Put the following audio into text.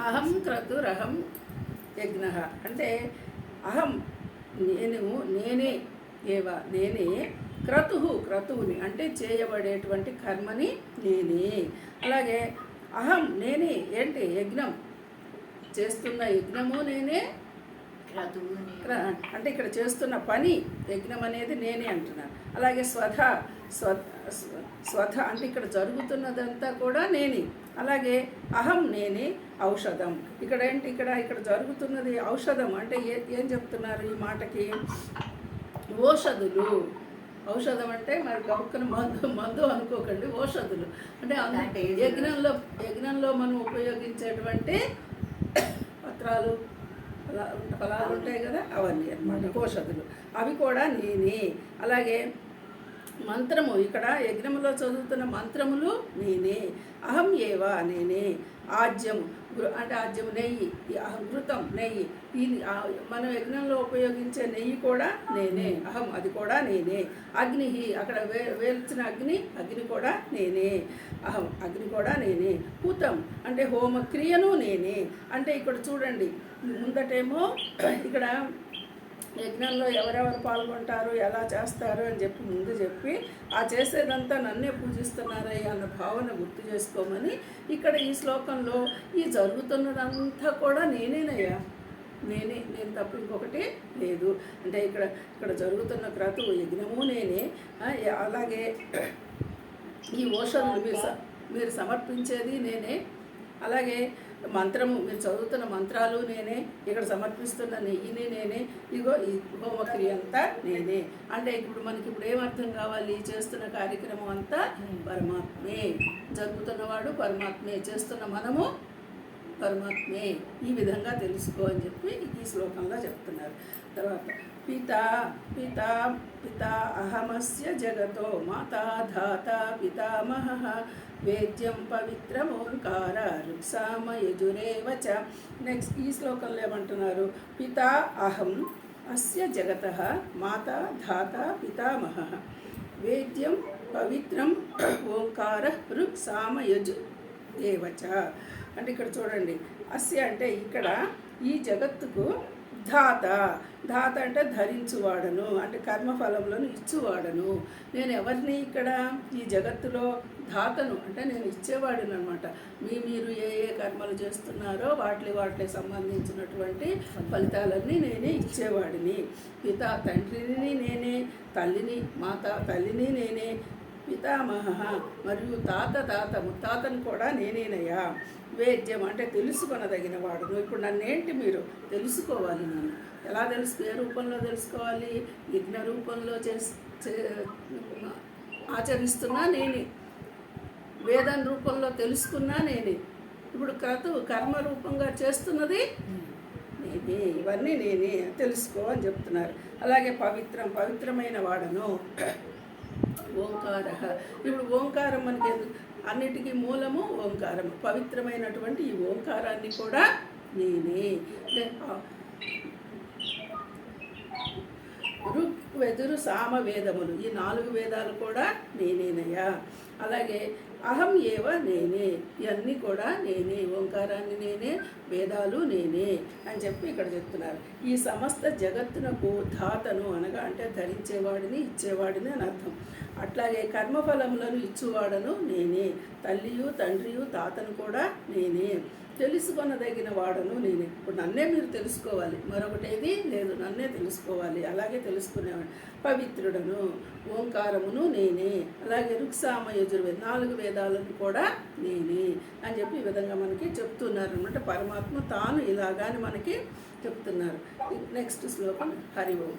అహం క్రతురహం యజ్ఞ అంటే అహం నేనే ఏవ నేనే క్రతువుని అంటే చేయబడేటువంటి కర్మని నేనే. అలాగే అహం నేనే ఏంటి యజ్ఞం చేస్తున్న యజ్ఞము నేనే, అంటే ఇక్కడ చేస్తున్న పని యజ్ఞం అనేది నేనే అంటున్నాను. అలాగే స్వధ అంటే ఇక్కడ జరుగుతున్నదంతా కూడా నేనే. అలాగే అహం నేనే ఔషధం ఇక్కడ ఏంటి ఇక్కడ జరుగుతున్నది ఔషధం అంటే ఏం చెప్తున్నారు ఈ మాటకి? ఔషధం అంటే మరి గొప్పని మందు అనుకోకండి, ఓషధులు అంటే యజ్ఞంలో మనం ఉపయోగించేటువంటి పత్రాలు ఫలాలు ఉంటాయి కదా, అవన్నీ అన్నమాట ఓషధులు, అవి కూడా నేనే. అలాగే మంత్రము ఇక్కడ యజ్ఞంలో చదువుతున్న మంత్రములు నేనే. అహం ఏవా నేనే. ఆజ్యము అంటే ఆజ్యము నెయ్యి, ఘృతం నెయ్యి, ఈ మనం యజ్ఞంలో ఉపయోగించే నెయ్యి కూడా నేనే, అహం అది కూడా నేనే. అగ్ని అక్కడ వేల్చిన అగ్ని కూడా నేనే, అహం అగ్ని కూడా నేనే. హూతం అంటే హోమక్రియను నేనే. అంటే ఇక్కడ చూడండి ముందటేమో ఇక్కడ యజ్ఞంలో ఎవరెవరు పాల్గొంటారు ఎలా చేస్తారు అని ముందు చెప్పి ఆ చేసేదంతా నన్నే పూజిస్తున్నారయ్యా అన్న భావన గుర్తు చేసుకోమని ఇక్కడ ఈ శ్లోకంలో ఈ జరుగుతున్నదంతా కూడా నేనేనయ్యా, నేను తప్ప ఇంకొకటి లేదు. అంటే ఇక్కడ జరుగుతున్న క్రతువు యజ్ఞము నేనే. అలాగే ఈ ఓషధులు మీరు సమర్పించేది నేనే. అలాగే మంత్రము మీరు చదువుతున్న మంత్రాలు నేనే, ఇక్కడ సమర్పిస్తున్న నెయ్యిని నేనే, ఇగో ఈ హోమక్రియ అంతా నేనే. అంటే ఇప్పుడు ఏమర్థం కావాలి? చేస్తున్న కార్యక్రమం అంతా పరమాత్మే, జరుగుతున్నవాడు పరమాత్మే, చేస్తున్న మనము పరమాత్మే. ఈ విధంగా తెలుసుకో అని చెప్పి ఈ శ్లోకంలో చెప్తున్నారు. తర్వాత పితా అహమస్య జగతో మాతా ధాత పితామహః వేద్యం పవిత్రం ఓంకార ఋక్సామ యజురేవ చ. నెక్స్ట్ ఈ శ్లోకంలో ఏమంటున్నారు? పితా అహం అస్య జగతః మాతా ధాత పితామహః వేద్యం పవిత్రం ఓంకార ఋక్సామ యజు ఏవ చ. అంటే ఇక్కడ చూడండి అస్య అంటే ఇక్కడ ఈ జగత్తుకు ధాత అంటే ధరించువాడను, అంటే కర్మఫలంలోను ఇచ్చువాడను. నేను ఎవరిని ఇక్కడ ఈ జగత్తులో ధాతను అంటే నేను ఇచ్చేవాడిని అనమాట. మీరు ఏ కర్మలు చేస్తున్నారో వాటి సంబంధించినటువంటి ఫలితాలన్నీ నేనే ఇచ్చేవాడిని. పిత తండ్రిని నేనే, తల్లిని నేనే, పితామహ మరియు ముత్తాతను కూడా నేనేనయ్యా. వేద్యం అంటే తెలుసుకొనదగిన వాడును. ఇప్పుడు నన్నేంటి మీరు తెలుసుకోవాలి. నన్ను ఎలా ఏ రూపంలో తెలుసుకోవాలి? యజ్ఞ రూపంలో ఆచరిస్తున్నా నేనే, వేదం రూపంలో తెలుసుకున్నా నేనే, ఇప్పుడు కర్మ రూపంగా చేస్తున్నది నేనే. ఇవన్నీ నేనే తెలుసుకో అని చెప్తున్నారు. అలాగే పవిత్రమైన వాడను ఓంకార. ఇప్పుడు ఓంకారం మనకి అన్నిటికీ మూలము ఓంకారం. పవిత్రమైనటువంటి ఈ ఓంకారాన్ని కూడా నేనే. ఋగ్వేదురు సామ వేదములు ఈ 4 వేదాలు కూడా నేనేనయ్యా. అలాగే అహం ఏవ నేనే, ఇవన్నీ కూడా నేనే, ఓంకారాన్ని నేనే, వేదాలు నేనే అని చెప్పి ఇక్కడ చెప్తున్నారు. ఈ సమస్త జగత్తునకు ధాతను అనగా అంటే ధరించేవాడిని, ఇచ్చేవాడిని అని అర్థం. అట్లాగే కర్మఫలములను ఇచ్చువాడను నేనే, తల్లియు తండ్రియు తాతను కూడా నేనే, తెలుసుకొనదగిన వాడను నేనే. ఇప్పుడు నన్నే మీరు తెలుసుకోవాలి, మరొకటేది లేదు, నన్నే తెలుసుకోవాలి. అలాగే తెలుసుకునేవాడు. పవిత్రుడను, ఓంకారమును నేనే, అలాగే ఋక్సామ యజుర్వేద 4 వేదాలను కూడా నేనే అని చెప్పి ఈ విధంగా మనకి చెప్తున్నారు అనమాట. పరమాత్మ తాను ఇలాగాని మనకి చెప్తున్నారు. నెక్స్ట్ శ్లోకం. హరి ఓం.